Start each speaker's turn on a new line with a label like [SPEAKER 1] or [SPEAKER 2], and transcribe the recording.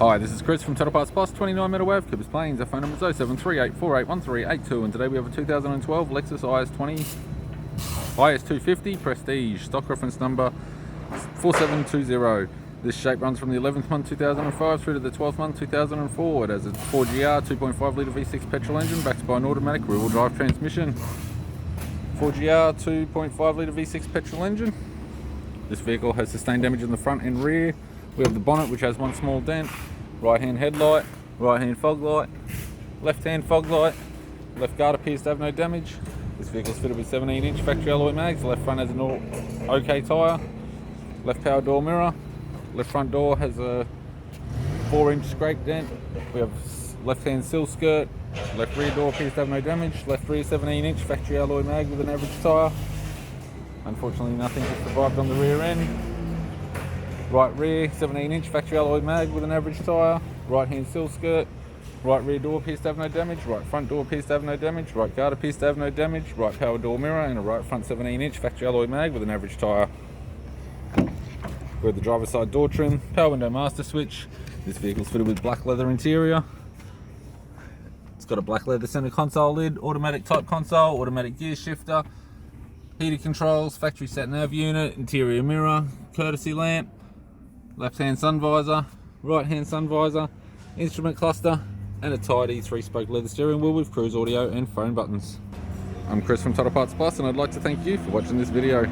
[SPEAKER 1] Hi, this is Chris from Total Parts Plus, 29 Meadow Ave, Coopers Plains. Our phone number is 0738481382, and today we have a 2012 Lexus IS250 Prestige, stock reference number 4720. This shape runs from the 11th month 2005 through to the 12th month 2004. It has a 4GR 2.5 litre V6 petrol engine backed by an automatic rear-wheel drive transmission. 4GR 2.5 litre V6 petrol engine. This vehicle has sustained damage in the front and rear. We have the bonnet, which has one small dent, right hand headlight, right hand fog light, left hand fog light, left guard appears to have no damage. This vehicle is fitted with 17-inch factory alloy mags. The left front has an OK tyre, left power door mirror, left front door has a 4-inch scrape dent. We have left hand sill skirt, left rear door appears to have no damage, left rear 17-inch factory alloy mag with an average tyre. Unfortunately nothing has survived on the rear end. Right rear 17-inch factory alloy mag with an average tyre, right hand sill skirt, right rear door appears to have no damage, right front door appears to have no damage, right guard appears to have no damage, right power door mirror and a right front 17-inch factory alloy mag with an average tyre. We have the driver's side door trim, power window master switch. This vehicle is fitted with black leather interior. It's got a black leather center console lid, automatic type console, automatic gear shifter, heated controls, factory sat nav unit, interior mirror, courtesy lamp, left hand sun visor, right hand sun visor, instrument cluster, and a tidy 3-spoke leather steering wheel with cruise audio and phone buttons. I'm Chris from Total Parts Plus, and I'd like to thank you for watching this video.